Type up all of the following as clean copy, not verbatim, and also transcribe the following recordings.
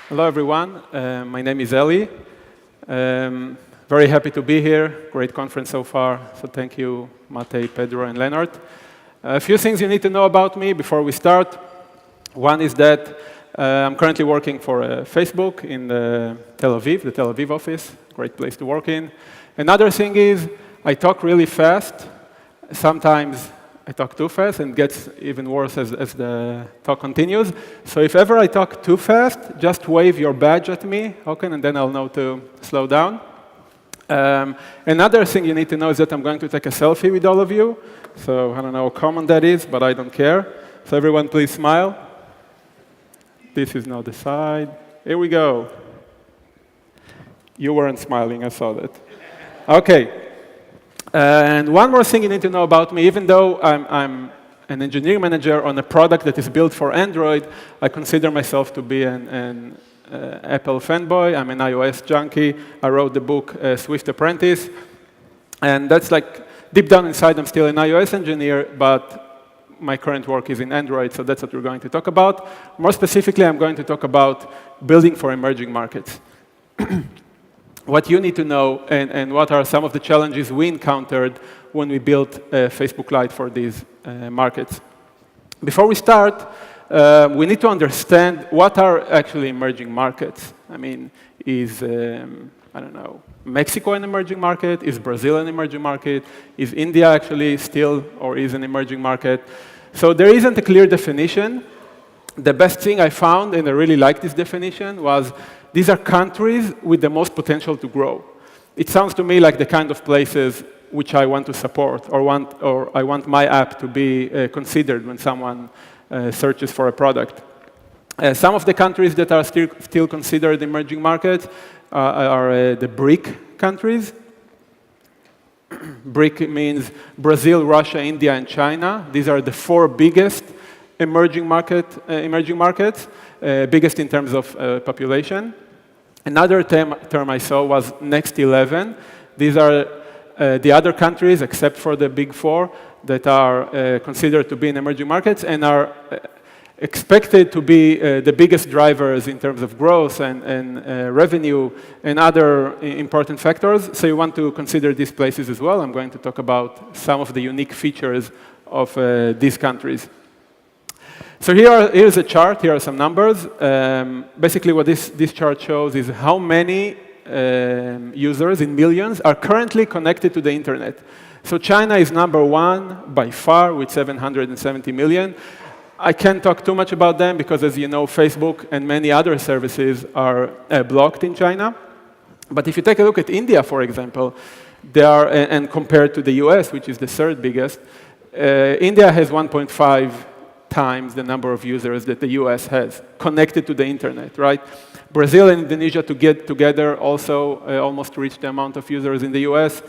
Hello, everyone. My name is Eli. Very happy to be here. Great conference so far. So thank you, Mate, Pedro, and Leonard. A few things you need to know about me before we start. One is that I'm currently working for Facebook in Tel Aviv, the Tel Aviv office. Great place to work in. Another thing is I talk really fast. Sometimes I talk too fast, and it gets even worse as the talk continues. So if ever I talk too fast, just wave your badge at me, okay, and then I'll know to slow down. Another thing you need to know is that I'm going to take a selfie with all of you. So I don't know how common that is, but I don't care. So everyone, please smile. This is not the side. Here we go. You weren't smiling, I saw that. Okay. And one more thing you need to know about me, even though I'm an engineering manager on a product that is built for Android, I consider myself to be an Apple fanboy. I'm an iOS junkie. I wrote the book Swift Apprentice. And that's like, deep down inside, I'm still an iOS engineer, but my current work is in Android, so that's what we're going to talk about. More specifically, I'm going to talk about building for emerging markets. What you need to know and what are some of the challenges we encountered when we built Facebook Lite for these markets. Before we start, we need to understand what are actually emerging markets. I mean, is, I don't know, Mexico an emerging market? Is Brazil an emerging market? Is India actually still or is an emerging market? So there isn't a clear definition. The best thing I found, and I really like this definition, was these are countries with the most potential to grow. It sounds to me like the kind of places which I want to support or I want my app to be considered when someone searches for a product. Some of the countries that are still considered emerging markets are the BRIC countries. BRIC means Brazil, Russia, India, and China. These are the 4 biggest emerging markets, biggest in terms of population. Another term I saw was Next 11. These are the other countries, except for the big 4, that are considered to be in emerging markets and are expected to be the biggest drivers in terms of growth and revenue and other important factors. So you want to consider these places as well. I'm going to talk about some of the unique features of these countries. So here's a chart. Here are some numbers. Basically, what this chart shows is how many users in millions are currently connected to the internet. So China is #1 by far with 770 million. I can't talk too much about them because, as you know, Facebook and many other services are blocked in China. But if you take a look at India, for example, they are, and compared to the US, which is the 3rd biggest, India has 1.5 times the number of users that the US has connected to the internet, right? Brazil and Indonesia together also almost reach the amount of users in the US,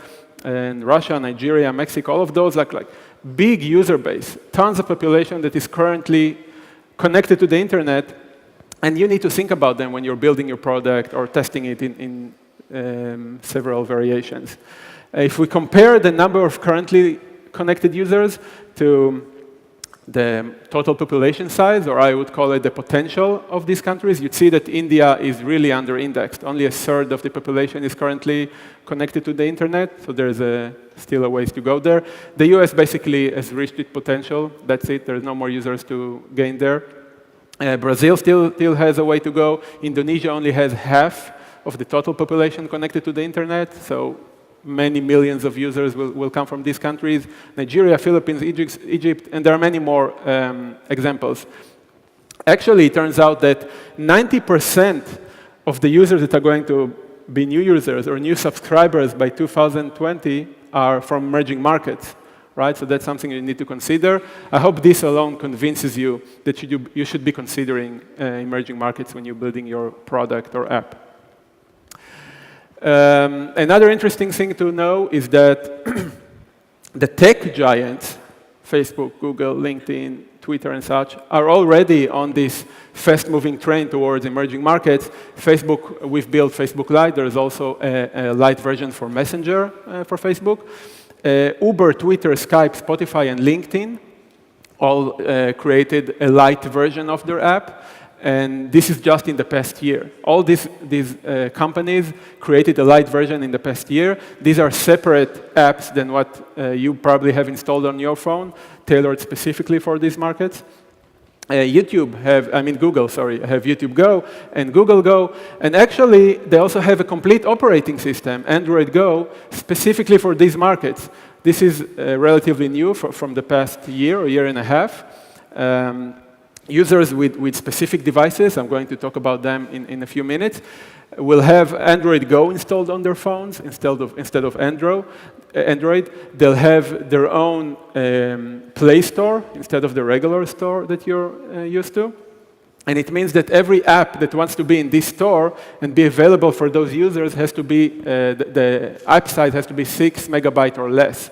and Russia, Nigeria, Mexico, all of those like big user base, tons of population that is currently connected to the internet, and you need to think about them when you're building your product or testing it in several variations. If we compare the number of currently connected users to the total population size, or I would call it the potential of these countries, you'd see that India is really under-indexed. Only 1/3 of the population is currently connected to the internet, so there's still a ways to go there. The US basically has reached its potential. That's it. There's no more users to gain there. Brazil still has a way to go. Indonesia only has half of the total population connected to the internet, so many millions of users will come from these countries. Nigeria, Philippines, Egypt, and there are many more examples. Actually, it turns out that 90% of the users that are going to be new users or new subscribers by 2020 are from emerging markets, right? So that's something you need to consider. I hope this alone convinces you that you should be considering emerging markets when you're building your product or app. Another interesting thing to know is that the tech giants, Facebook, Google, LinkedIn, Twitter, and such, are already on this fast-moving train towards emerging markets. Facebook, we've built Facebook Lite. There is also a Lite version for Messenger for Facebook. Uber, Twitter, Skype, Spotify, and LinkedIn all created a Lite version of their app. And this is just in the past year. All these companies created a Lite version in the past year. These are separate apps than what you probably have installed on your phone, tailored specifically for these markets. Google, have YouTube Go and Google Go. And actually, they also have a complete operating system, Android Go, specifically for these markets. This is relatively new from the past year or year and a half. Users with specific devices, I'm going to talk about them in a few minutes, will have Android Go installed on their phones instead of Android. They'll have their own Play Store instead of the regular store that you're used to. And it means that every app that wants to be in this store and be available for those users has to be, the app size has to be 6 megabytes or less,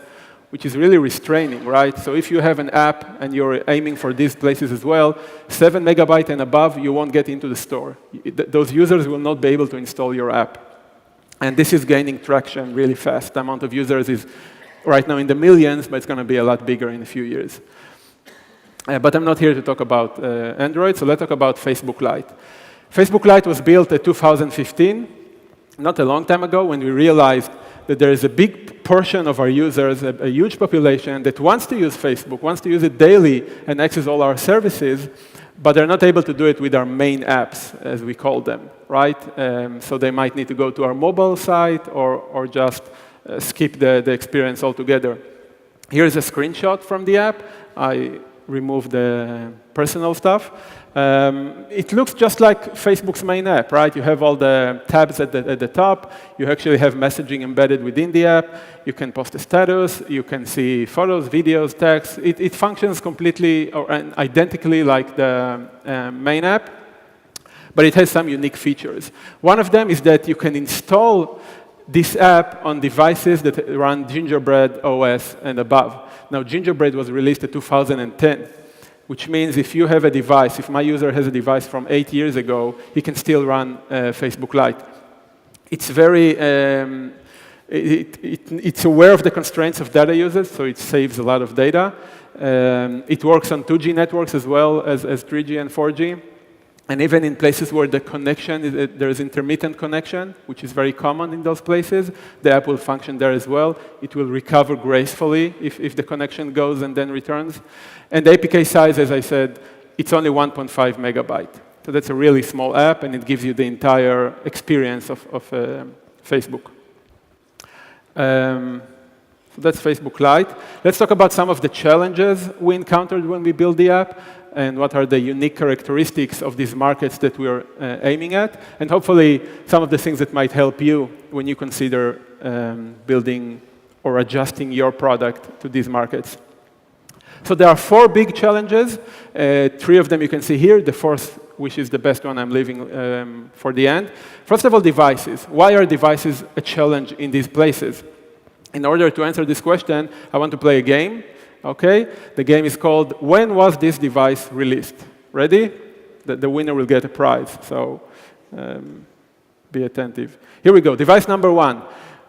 which is really restraining, right? So if you have an app and you're aiming for these places as well, 7 megabytes and above, you won't get into the store. Those users will not be able to install your app. And this is gaining traction really fast. The amount of users is right now in the millions, but it's going to be a lot bigger in a few years. But I'm not here to talk about Android, so let's talk about Facebook Lite. Facebook Lite was built in 2015, not a long time ago, when we realized that there is a big portion of our users, a huge population, that wants to use Facebook, wants to use it daily and access all our services, but they're not able to do it with our main apps, as we call them, right? So they might need to go to our mobile site or just skip the experience altogether. Here's a screenshot from the app. I removed the personal stuff. It looks just like Facebook's main app, right? You have all the tabs at the top. You actually have messaging embedded within the app. You can post a status. You can see photos, videos, text. It functions completely or identically like the main app, but it has some unique features. One of them is that you can install this app on devices that run Gingerbread OS and above. Now, Gingerbread was released in 2010. Which means if you have a device, if my user has a device from 8 years ago, he can still run Facebook Lite. It's very, it's aware of the constraints of data users, so it saves a lot of data. It works on 2G networks as well as 3G and 4G. And even in places where the connection, there is intermittent connection, which is very common in those places, the app will function there as well. It will recover gracefully if the connection goes and then returns. And the APK size, as I said, it's only 1.5 megabyte. So that's a really small app, and it gives you the entire experience of Facebook. So that's Facebook Lite. Let's talk about some of the challenges we encountered when we built the app, and what are the unique characteristics of these markets that we're aiming at, and hopefully some of the things that might help you when you consider building or adjusting your product to these markets. So there are 4 big challenges. 3 of them you can see here. The fourth, which is the best one, I'm leaving for the end. First of all, devices. Why are devices a challenge in these places? In order to answer this question, I want to play a game. Okay? The game is called When Was This Device Released? Ready? The winner will get a prize, so be attentive. Here we go. Device number 1.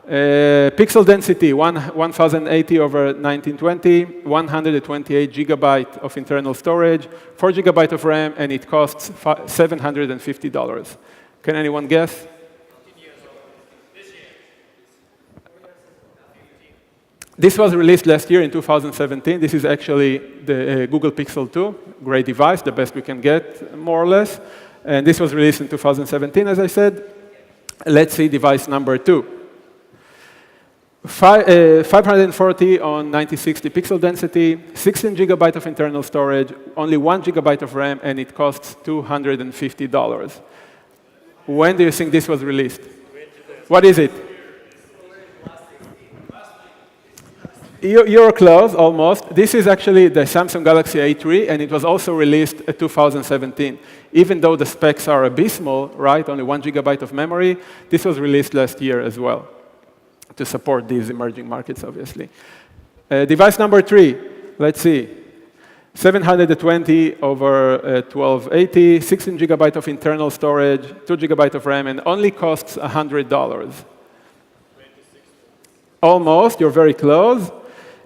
Pixel density, 1080 over 1920, 128 gigabyte of internal storage, 4 gigabyte of RAM, and it costs $750. Can anyone guess? This was released last year in 2017. This is actually the Google Pixel 2, great device, the best we can get, more or less. And this was released in 2017, as I said. Let's see device number 2. 540 on 9060 pixel density, 16 gigabyte of internal storage, only 1 gigabyte of RAM, and it costs $250. When do you think this was released? What is it? You're close, almost. This is actually the Samsung Galaxy A3, and it was also released in 2017. Even though the specs are abysmal, right, only 1 gigabyte of memory, this was released last year as well to support these emerging markets, obviously. Device number 3, let's see. 720 over 1280, 16 gigabyte of internal storage, 2 gigabyte of RAM, and only costs $100. Almost, you're very close.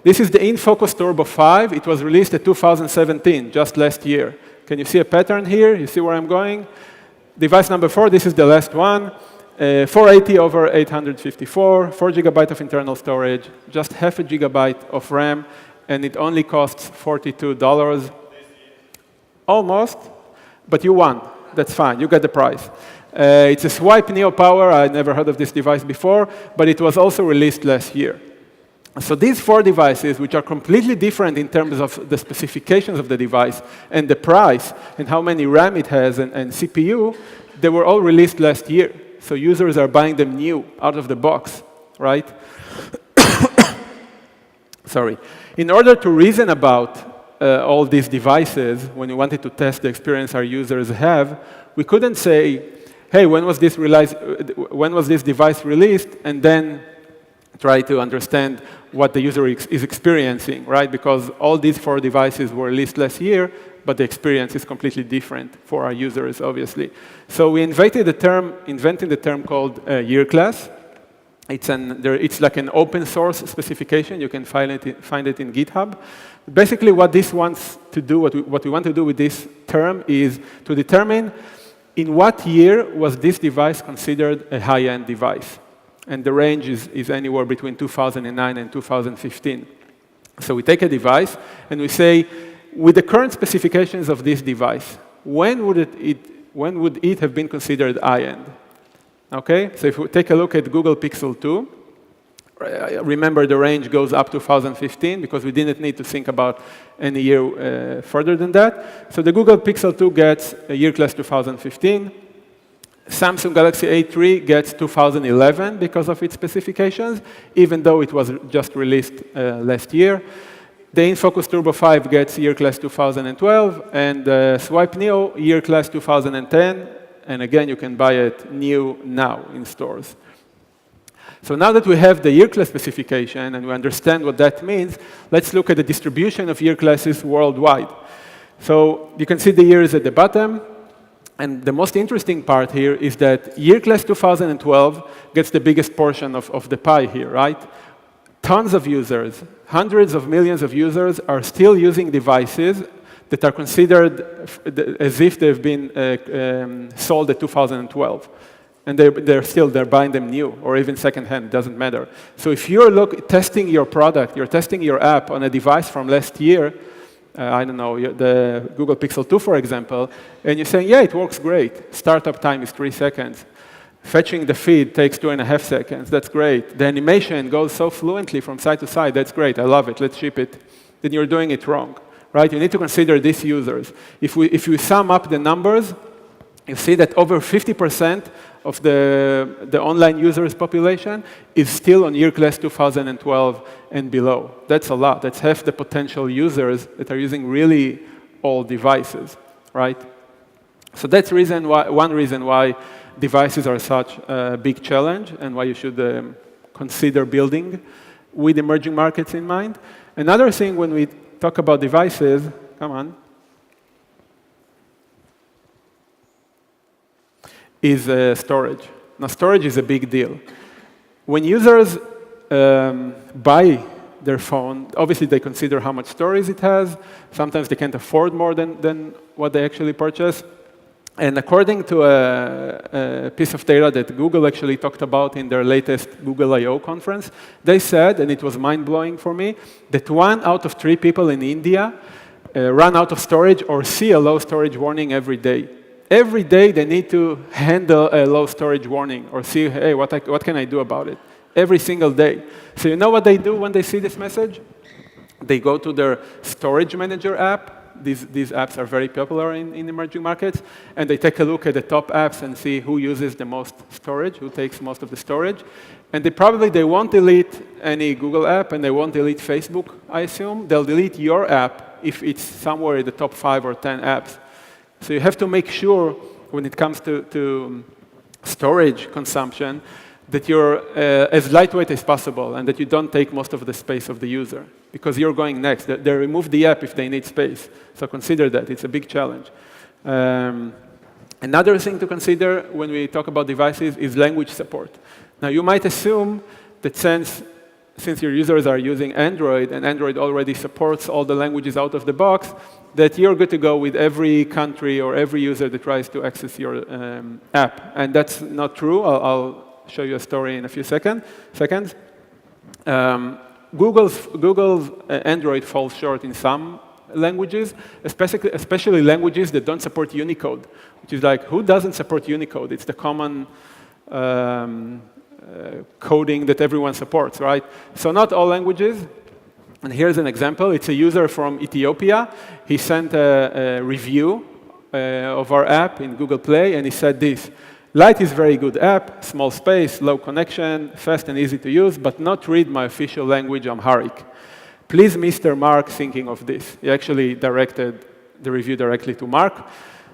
This is the InFocus Turbo 5. It was released in 2017, just last year. Can you see a pattern here? You see where I'm going? Device number 4, this is the last one. 480 over 854, 4 GB of internal storage, just half a gigabyte of RAM, and it only costs $42. Almost, but you won. That's fine. You get the price. It's a Swipe Neo Power. I never heard of this device before, but it was also released last year. So these 4 devices, which are completely different in terms of the specifications of the device and the price and how many RAM it has and CPU, they were all released last year. So users are buying them new, out of the box, right? Sorry. In order to reason about all these devices, when we wanted to test the experience our users have, we couldn't say, hey, when was this device released, and then try to understand what the user is experiencing, right? Because all these 4 devices were released last year, but the experience is completely different for our users, obviously. So we invented the term called year class. It's like an open source specification. You can find it in GitHub. Basically, what this wants to do, what we want to do with this term is to determine in what year was this device considered a high-end device. And the range is anywhere between 2009 and 2015. So we take a device and we say, with the current specifications of this device, when would it have been considered high-end? Okay, so if we take a look at Google Pixel 2, remember the range goes up to 2015 because we didn't need to think about any year further than that. So the Google Pixel 2 gets a year class 2015. Samsung Galaxy A3 gets 2011 because of its specifications, even though it was just released last year. The InFocus Turbo 5 gets year class 2012, and Swipe Neo year class 2010. And again, you can buy it new now in stores. So now that we have the year class specification and we understand what that means, let's look at the distribution of year classes worldwide. So you can see the years at the bottom. And the most interesting part here is that year class 2012 gets the biggest portion of the pie here, right? Tons of users, hundreds of millions of users are still using devices that are considered as if they've been sold at 2012. And they're buying them new or even secondhand, it doesn't matter. So if you're testing your product, you're testing your app on a device from last year, I don't know, the Google Pixel 2, for example, and you're saying, yeah, it works great. Startup time is 3 seconds. Fetching the feed takes 2.5 seconds. That's great. The animation goes so fluently from side to side. That's great. I love it. Let's ship it. Then you're doing it wrong, right? You need to consider these users. If you sum up the numbers, you see that over 50% of the online users population is still on year class 2012 and below. That's a lot. That's half the potential users that are using really old devices, right? So that's one reason why devices are such a big challenge and why you should consider building with emerging markets in mind. Another thing when we talk about devices, come on, is storage. Now, storage is a big deal. When users buy their phone, obviously they consider how much storage it has. Sometimes they can't afford more than what they actually purchase. And according to a piece of data that Google actually talked about in their latest Google I/O conference, they said, and it was mind-blowing for me, that 1 out of 3 people in India run out of storage or see a low storage warning every day. Every day they need to handle a low storage warning or see, hey, what can I do about it? Every single day. So you know what they do when they see this message? They go to their storage manager app. These apps are very popular in emerging markets. And they take a look at the top apps and see who uses the most storage, who takes most of the storage. And they won't delete any Google app, and they won't delete Facebook, I assume. They'll delete your app if it's somewhere in the top 5 or 10 apps. So you have to make sure, when it comes to storage consumption, that you're as lightweight as possible and that you don't take most of the space of the user, because you're going next. They remove the app if they need space. So consider that. It's a big challenge. Another thing to consider when we talk about devices is language support. Now, you might assume that since your users are using Android, and Android already supports all the languages out of the box, that you're good to go with every country or every user that tries to access your app. And that's not true. I'll show you a story in a few seconds. Google's Android falls short in some languages, especially languages that don't support Unicode, which is like, who doesn't support Unicode? It's the common coding that everyone supports, right? So not all languages. And here's an example. It's a user from Ethiopia. He sent a review of our app in Google Play, and he said this: Lite is a very good app, small space, low connection, fast and easy to use, but not read my official language, Amharic. Please, Mr. Mark, thinking of this. He actually directed the review directly to Mark.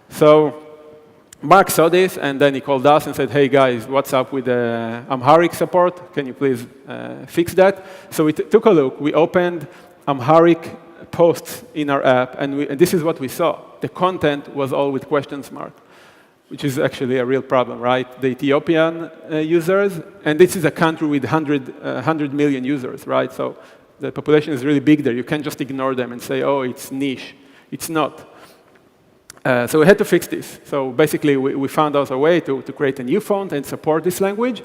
So Mark saw this, and then he called us and said, hey, guys, what's up with the Amharic support? Can you please fix that? So we took a look. We opened Amharic posts in our app, and this is what we saw. The content was all with questions mark, which is actually a real problem, right? The Ethiopian users, and this is a country with 100 million users, right? So the population is really big there. You can't just ignore them and say, oh, it's niche. It's not. So we had to fix this. So basically, we found out a way to create a new font and support this language.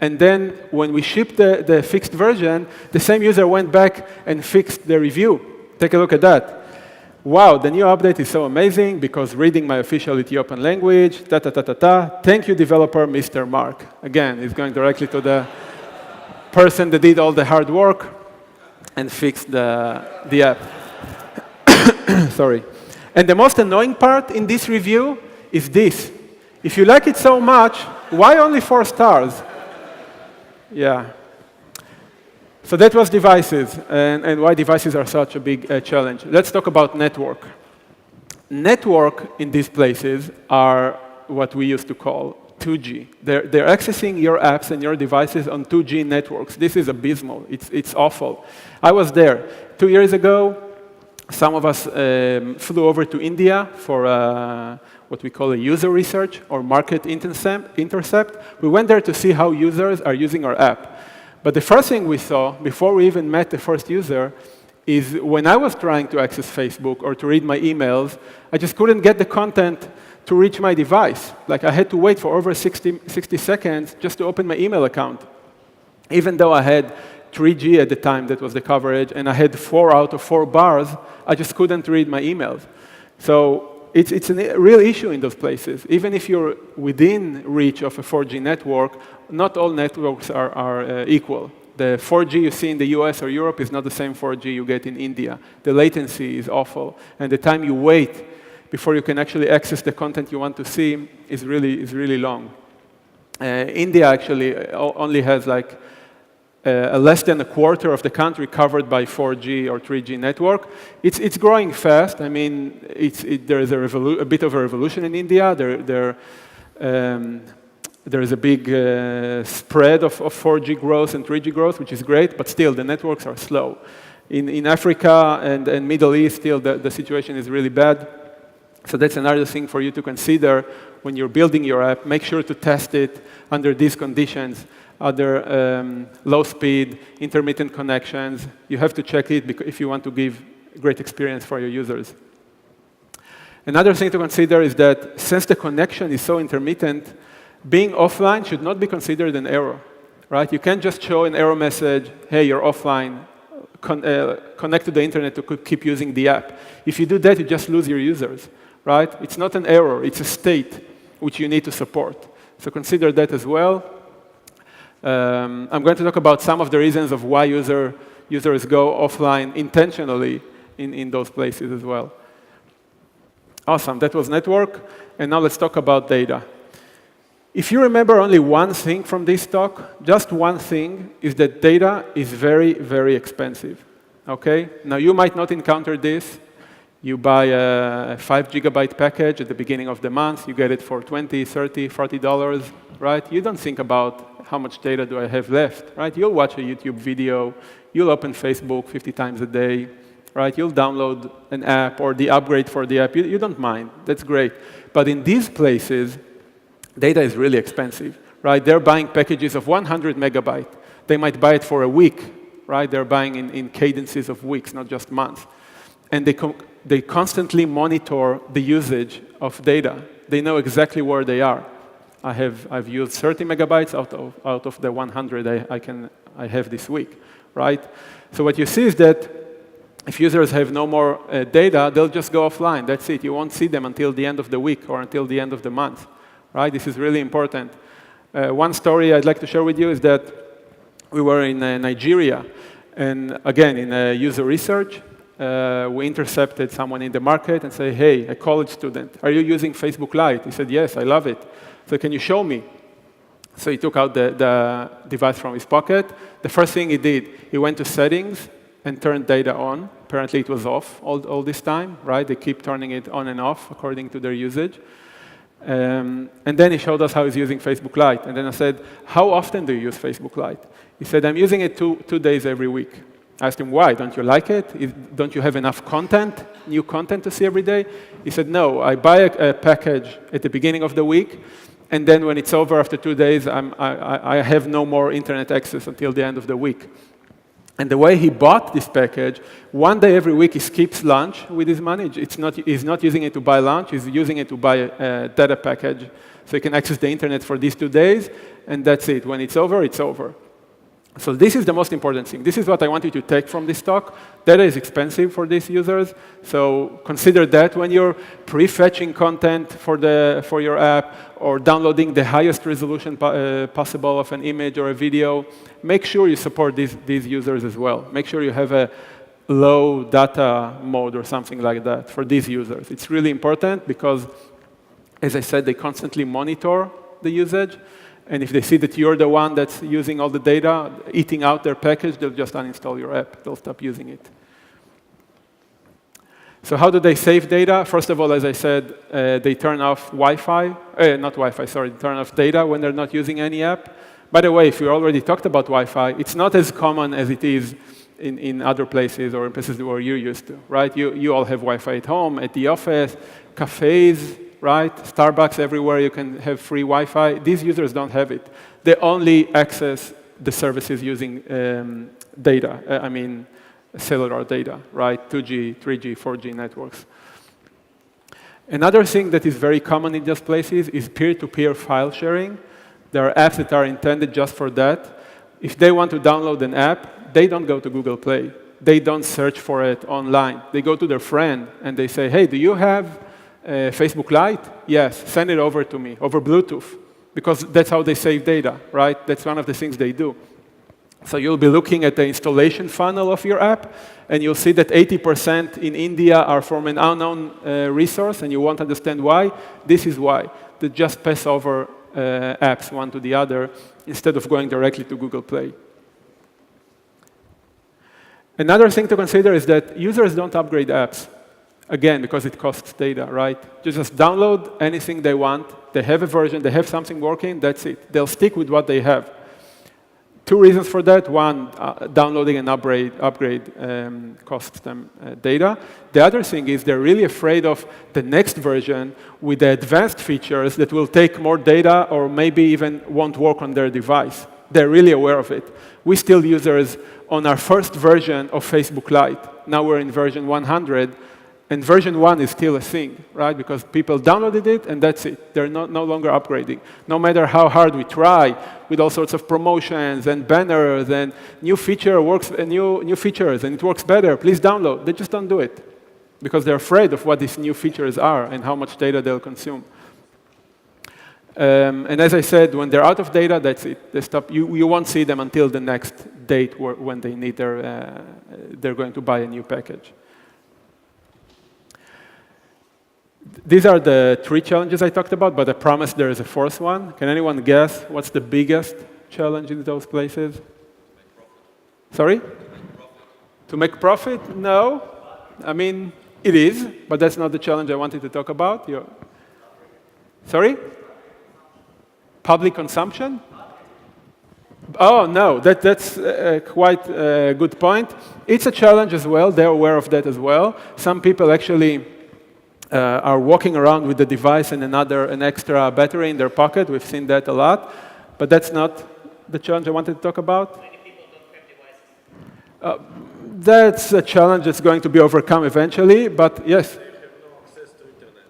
And then when we shipped the fixed version, the same user went back and fixed the review. Take a look at that. Wow, the new update is so amazing because reading my official Ethiopian language, ta-ta-ta-ta-ta. Thank you, developer, Mr. Mark. Again, it's going directly to the person that did all the hard work and fixed the app. Sorry. And the most annoying part in this review is this. If you like it so much, why only 4 stars? Yeah. So that was devices, and why devices are such a big challenge. Let's talk about network. Network in these places are what we used to call 2G. They're accessing your apps and your devices on 2G networks. This is abysmal. It's awful. I was there 2 years ago. Some of us flew over to India for what we call a user research or market intercept. We went there to see how users are using our app. But the first thing we saw, before we even met the first user, is when I was trying to access Facebook or to read my emails, I just couldn't get the content to reach my device. Like, I had to wait for over 60 seconds just to open my email account. Even though I had 3G at the time, that was the coverage, and I had 4 out of 4 bars, I just couldn't read my emails. So it's a real issue in those places. Even if you're within reach of a 4G network, not all networks are equal. The 4G you see in the US or Europe is not the same 4G you get in India. The latency is awful, and the time you wait before you can actually access the content you want to see is really long. India actually only has like less than a quarter of the country covered by 4G or 3G network. It's growing fast. I mean, there is a bit of a revolution in India. There is a big spread of 4G growth and 3G growth, which is great, but still the networks are slow. In Africa and Middle East, still the situation is really bad. So that's another thing for you to consider when you're building your app. Make sure to test it under these conditions. Other low speed, intermittent connections. You have to check it if you want to give great experience for your users. Another thing to consider is that since the connection is so intermittent, being offline should not be considered an error, right? You can't just show an error message, hey, you're offline, connect to the internet to keep using the app. If you do that, you just lose your users, right? It's not an error, it's a state which you need to support. So consider that as well. I'm going to talk about some of the reasons of why users go offline intentionally in those places as well. Awesome, that was network. And now let's talk about data. If you remember only one thing from this talk, just one thing, is that data is very, very expensive. Okay? Now, you might not encounter this. You buy a 5 gigabyte package at the beginning of the month. You get it for $20, $30, $40, right? You don't think about how much data do I have left, right? You'll watch a YouTube video. You'll open Facebook 50 times a day, right? You'll download an app or the upgrade for the app. You don't mind. That's great. But in these places, data is really expensive, right? They're buying packages of 100 megabyte. They might buy it for a week, right? They're buying in cadences of weeks, not just months. And they they constantly monitor the usage of data. They know exactly where they are. I've used 30 megabytes out of the 100 I have this week, right? So what you see is that if users have no more data, they'll just go offline. That's it. You won't see them until the end of the week or until the end of the month, right? This is really important. One story I'd like to share with you is that we were in Nigeria, and again, in user research, we intercepted someone in the market and say, hey, a college student, are you using Facebook Lite? He said, yes, I love it. So can you show me? So he took out the device from his pocket. The first thing he did, he went to settings and turned data on. Apparently it was off all this time, right? They keep turning it on and off according to their usage. And then he showed us how he's using Facebook Lite. And then I said, how often do you use Facebook Lite? He said, I'm using it two days every week. I asked him, why? Don't you like it? Don't you have enough content, new content to see every day? He said, no, I buy a package at the beginning of the week, and then when it's over after 2 days, I have no more internet access until the end of the week. And the way he bought this package, one day every week he skips lunch with his money. He's not using it to buy lunch, he's using it to buy a data package. So he can access the internet for these 2 days, and that's it. When it's over, it's over. So this is the most important thing. This is what I want you to take from this talk. Data is expensive for these users, so consider that when you're prefetching content for your app or downloading the highest resolution possible of an image or a video. Make sure you support these users as well. Make sure you have a low data mode or something like that for these users. It's really important because, as I said, they constantly monitor the usage. And if they see that you're the one that's using all the data, eating out their package, they'll just uninstall your app. They'll stop using it. So how do they save data? First of all, as I said, they turn off Wi-Fi. Not Wi-Fi, sorry. They turn off data when they're not using any app. By the way, if we already talked about Wi-Fi, it's not as common as it is in other places or in places where you're used to, right? You all have Wi-Fi at home, at the office, cafes, right? Starbucks, everywhere you can have free Wi-Fi. These users don't have it. They only access the services using data, cellular data, right? 2G, 3G, 4G networks. Another thing that is very common in those places is peer-to-peer file sharing. There are apps that are intended just for that. If they want to download an app, they don't go to Google Play. They don't search for it online. They go to their friend and they say, hey, do you have Facebook Lite? Yes, send it over to me, over Bluetooth, because that's how they save data, right? That's one of the things they do. So you'll be looking at the installation funnel of your app, and you'll see that 80% in India are from an unknown resource, and you won't understand why. This is why. They just pass over apps one to the other instead of going directly to Google Play. Another thing to consider is that users don't upgrade apps. Again, because it costs data, right? You just download anything they want. They have a version. They have something working. That's it. They'll stick with what they have. Two reasons for that. One, downloading an upgrade costs them data. The other thing is they're really afraid of the next version with the advanced features that will take more data or maybe even won't work on their device. They're really aware of it. We still users on our first version of Facebook Lite. Now we're in version 100. And version 1 is still a thing, right? Because people downloaded it, and that's it. They're no longer upgrading. No matter how hard we try, with all sorts of promotions and banners and new features, and it works better, please download. They just don't do it because they're afraid of what these new features are and how much data they'll consume. And as I said, when they're out of data, that's it. They stop. You won't see them until the next date when they need they're going to buy a new package. These are the 3 challenges I talked about, but I promise there is a 4th one. Can anyone guess what's the biggest challenge in those places? Sorry? To make profit? No. It is, but that's not the challenge I wanted to talk about. Sorry? Public consumption? Oh, no, that's quite a good point. It's a challenge as well. They're aware of that as well. Some people actually are walking around with the device and an extra battery in their pocket. We've seen that a lot. But that's not the challenge I wanted to talk about. Many people don't have devices. That's a challenge that's going to be overcome eventually, but yes. They have no access to internet.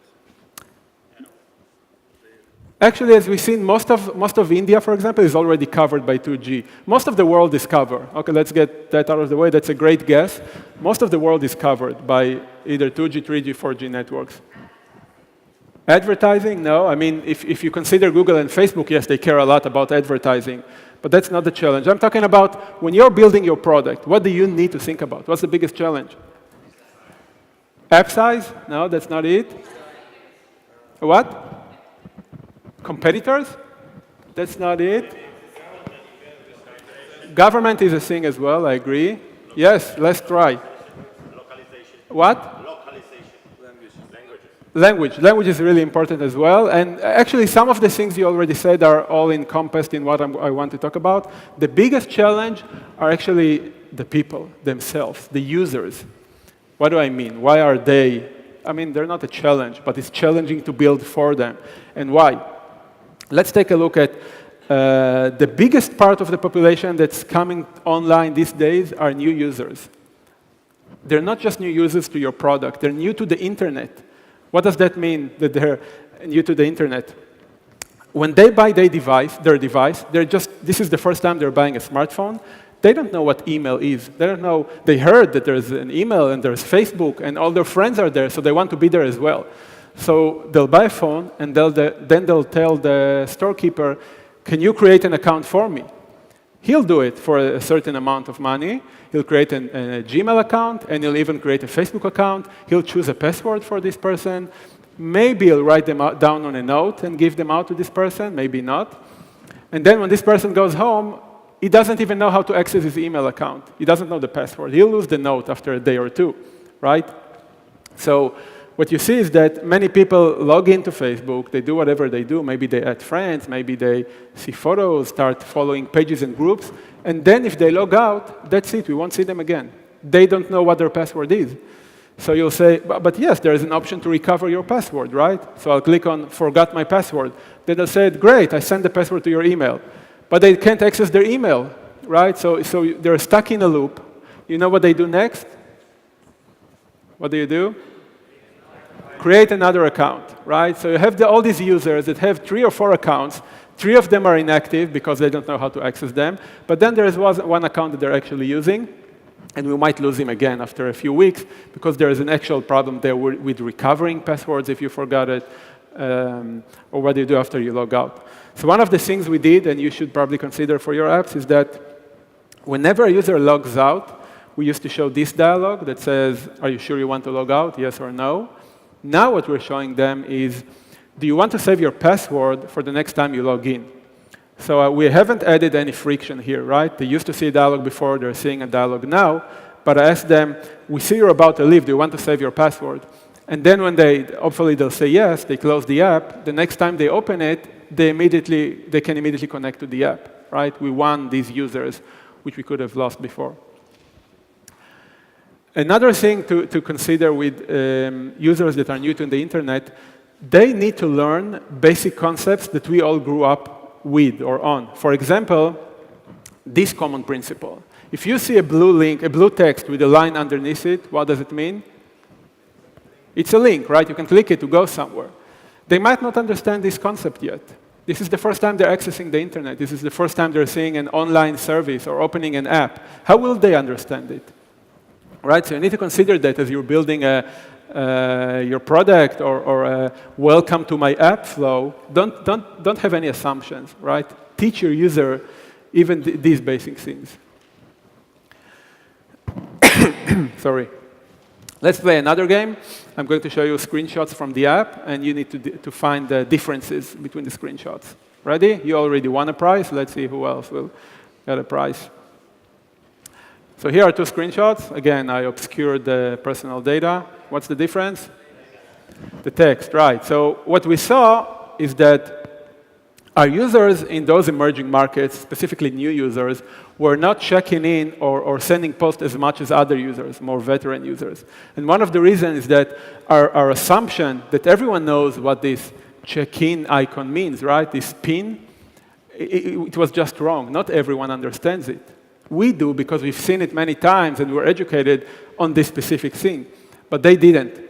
Actually, as we've seen, most of India, for example, is already covered by 2G. Most of the world is covered. Okay, let's get that out of the way. That's a great guess. Most of the world is covered by either 2G, 3G, 4G networks. Advertising? No. I mean, if you consider Google and Facebook, yes, they care a lot about advertising. But that's not the challenge. I'm talking about when you're building your product, what do you need to think about? What's the biggest challenge? App size? No, that's not it. What? Competitors? That's not it. Government is a thing as well, I agree. Yes, let's try. Localization. What? Localization. Languages. Language is really important as well. And actually, some of the things you already said are all encompassed in what I want to talk about. The biggest challenge are actually the people themselves, the users. What do I mean? Why are they? I mean, they're not a challenge, but it's challenging to build for them. And why? Let's take a look at the biggest part of the population that's coming online these days are new users. They're not just new users to your product. They're new to the internet. What does that mean, that they're new to the internet? When they buy their device, this is the first time they're buying a smartphone. They don't know what email is. They don't know. They heard that there's an email and there's Facebook and all their friends are there, so they want to be there as well. So they'll buy a phone, and then they'll tell the storekeeper, can you create an account for me? He'll do it for a certain amount of money. He'll create a Gmail account, and he'll even create a Facebook account. He'll choose a password for this person. Maybe he'll write them down on a note and give them out to this person, maybe not. And then when this person goes home, he doesn't even know how to access his email account. He doesn't know the password. He'll lose the note after a day or two, right? So what you see is that many people log into Facebook, they do whatever they do, maybe they add friends, maybe they see photos, start following pages and groups, and then if they log out, that's it, we won't see them again. They don't know what their password is. So you'll say, but yes, there is an option to recover your password, right? So I'll click on forgot my password. Then they'll say, great, I sent the password to your email. But they can't access their email, right? So they're stuck in a loop. You know what they do next? What do? Create another account, right? So you have all these users that have 3 or 4 accounts. 3 of them are inactive because they don't know how to access them. But then there is one account that they're actually using, and we might lose him again after a few weeks because there is an actual problem there with recovering passwords if you forgot it, or what do you do after you log out. So one of the things we did, and you should probably consider for your apps, is that whenever a user logs out, we used to show this dialog that says, are you sure you want to log out, yes or no? Now what we're showing them is, do you want to save your password for the next time you log in? So we haven't added any friction here, right? They used to see a dialog before, they're seeing a dialog now, but I asked them, we see you're about to leave, do you want to save your password? And then when hopefully they'll say yes, they close the app, the next time they open it, they can immediately connect to the app, right? We won these users, which we could have lost before. Another thing to consider with users that are new to the internet, they need to learn basic concepts that we all grew up with or on. For example, this common principle. If you see a blue link, a blue text with a line underneath it, what does it mean? It's a link, right? You can click it to go somewhere. They might not understand this concept yet. This is the first time they're accessing the internet. This is the first time they're seeing an online service or opening an app. How will they understand it? Right, so you need to consider that as you're building your product or a welcome to my app flow. Don't have any assumptions, right? Teach your user even these basic things. Sorry. Let's play another game. I'm going to show you screenshots from the app, and you need to find the differences between the screenshots. Ready? You already won a prize. Let's see who else will get a prize. So here are 2 screenshots. Again, I obscured the personal data. What's the difference? The text, right. So what we saw is that our users in those emerging markets, specifically new users, were not checking in or sending posts as much as other users, more veteran users. And one of the reasons is that our assumption that everyone knows what this check-in icon means, right? This pin, it was just wrong. Not everyone understands it. We do because we've seen it many times and we're educated on this specific thing, but they didn't.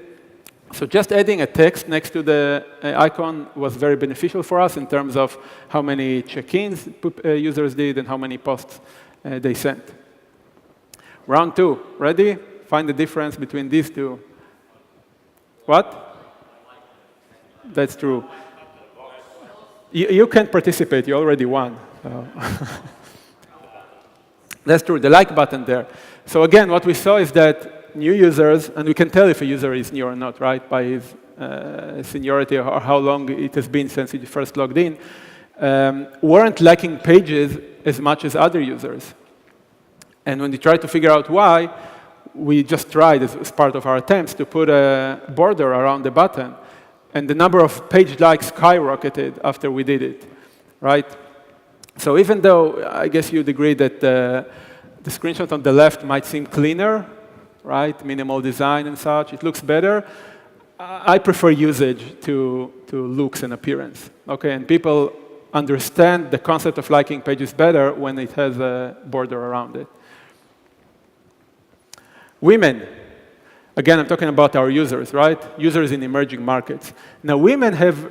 So just adding a text next to the icon was very beneficial for us in terms of how many check-ins users did and how many posts they sent. Round 2, ready? Find the difference between these two. What? That's true. You can't participate, you already won. That's true, the like button there. So again, what we saw is that new users, and we can tell if a user is new or not, right, by his seniority or how long it has been since he first logged in, weren't liking pages as much as other users. And when we tried to figure out why, we just tried, as part of our attempts, to put a border around the button. And the number of page likes skyrocketed after we did it, right? So even though I guess you'd agree that the screenshot on the left might seem cleaner, right? Minimal design and such, it looks better. I prefer usage to looks and appearance, okay? And people understand the concept of liking pages better when it has a border around it. Women. Again, I'm talking about our users, right? Users in emerging markets. Now, women have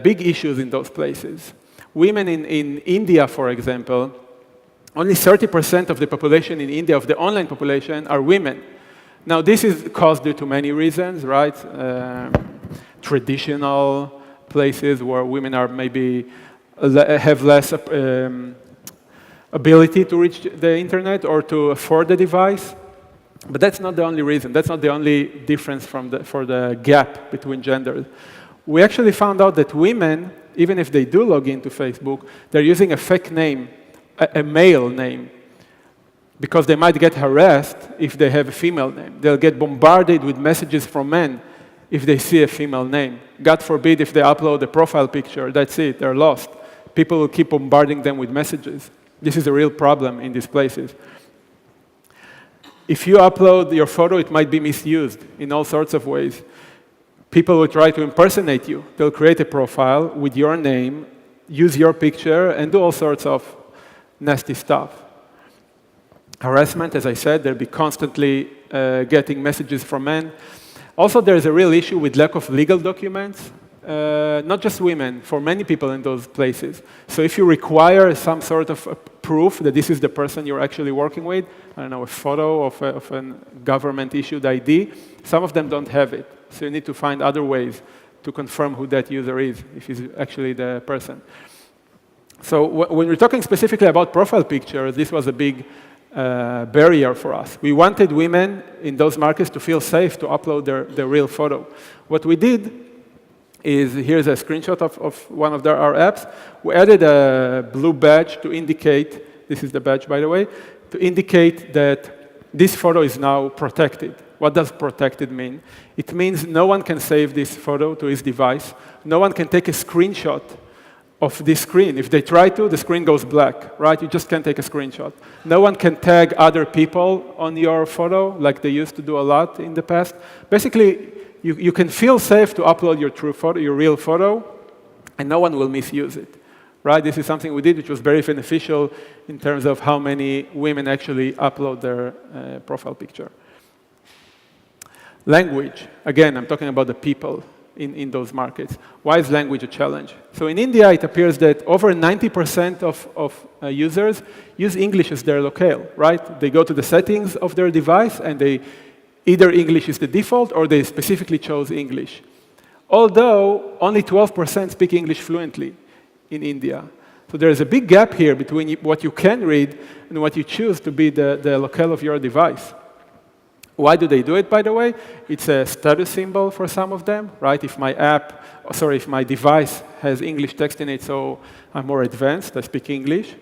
big issues in those places. Women in India, for example, only 30% of the population in India, of the online population, are women. Now, this is caused due to many reasons, right? Traditional places where women are maybe have less ability to reach the internet or to afford the device. But that's not the only reason. That's not the only difference for the gap between genders. We actually found out that women, even if they do log into Facebook, they're using a fake name, a male name, because they might get harassed if they have a female name. They'll get bombarded with messages from men if they see a female name. God forbid if they upload a profile picture, that's it, they're lost. People will keep bombarding them with messages. This is a real problem in these places. If you upload your photo, it might be misused in all sorts of ways. People will try to impersonate you. They'll create a profile with your name, use your picture, and do all sorts of nasty stuff. Harassment, as I said, they'll be constantly getting messages from men. Also, there's a real issue with lack of legal documents. Not just women, for many people in those places. So if you require some sort of proof that this is the person you're actually working with, I don't know, a photo of a government-issued ID, some of them don't have it. So you need to find other ways to confirm who that user is, if he's actually the person. So when we're talking specifically about profile pictures, this was a big barrier for us. We wanted women in those markets to feel safe to upload their real photo. What we did is, here's a screenshot of one of our apps. We added a blue badge to indicate, this is the badge, by the way, to indicate that this photo is now protected. What does protected mean? It means no one can save this photo to his device. No one can take a screenshot of this screen. If they try to, the screen goes black, right? You just can't take a screenshot. No one can tag other people on your photo like they used to do a lot in the past. Basically, you can feel safe to upload your true photo, your real photo, and no one will misuse it, right? This is something we did which was very beneficial in terms of how many women actually upload their profile picture. Language. Again, I'm talking about the people in those markets. Why is language a challenge? So in India, it appears that over 90% of users use English as their locale, right? They go to the settings of their device, and either English is the default, or they specifically chose English. Although only 12% speak English fluently in India. So there is a big gap here between what you can read and what you choose to be the locale of your device. Why do they do it, by the way? It's a status symbol for some of them, right? If my device has English text in it, so I'm more advanced, I speak English.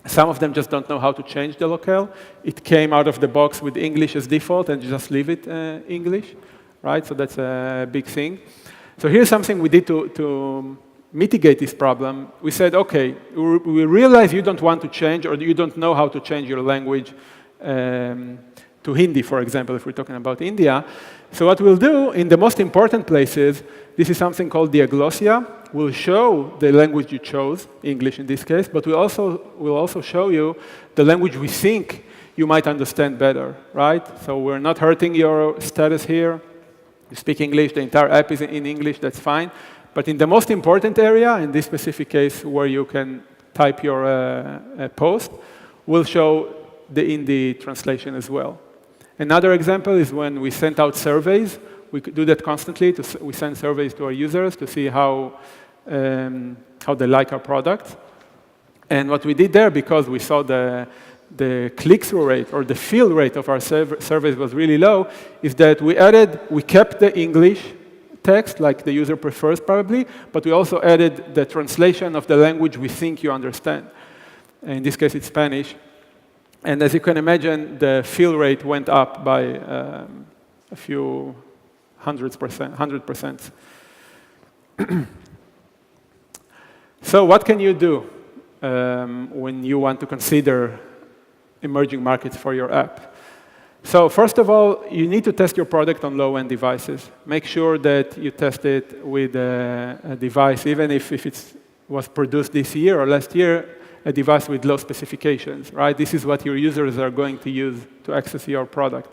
Some of them just don't know how to change the locale. It came out of the box with English as default, and you just leave it English, right? So that's a big thing. So here's something we did to mitigate this problem. We said, okay, we realize you don't want to change, or you don't know how to change your language to Hindi, for example, if we're talking about India. So what we'll do in the most important places, this is something called the aglossia. We'll show the language you chose, English in this case, but we'll also show you the language we think you might understand better, right? So we're not hurting your status here. You speak English, the entire app is in English, that's fine. But in the most important area, in this specific case where you can type your post, we'll show the Hindi translation as well. Another example is when we sent out surveys. We could do that constantly. We send surveys to our users to see how they like our product. And what we did there, because we saw the click-through rate or the fill rate of our surveys was really low, is that we kept the English text, like the user prefers probably, but we also added the translation of the language we think you understand. In this case, it's Spanish. And as you can imagine, the fill rate went up by a few 100%. So what can you do when you want to consider emerging markets for your app? So first of all, you need to test your product on low-end devices. Make sure that you test it with a device, even if it was produced this year or last year, a device with low specifications, right? This is what your users are going to use to access your product.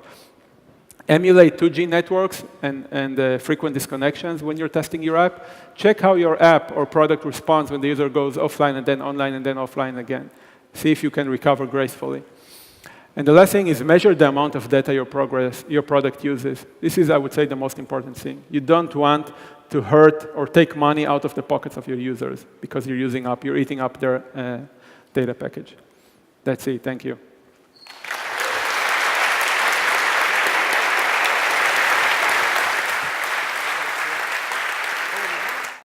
Emulate 2G networks and frequent disconnections when you're testing your app. Check how your app or product responds when the user goes offline and then online and then offline again. See if you can recover gracefully. And the last thing is measure the amount of data your product uses. This is, I would say, the most important thing. You don't want to hurt or take money out of the pockets of your users because you're eating up their data package. That's it. Thank you.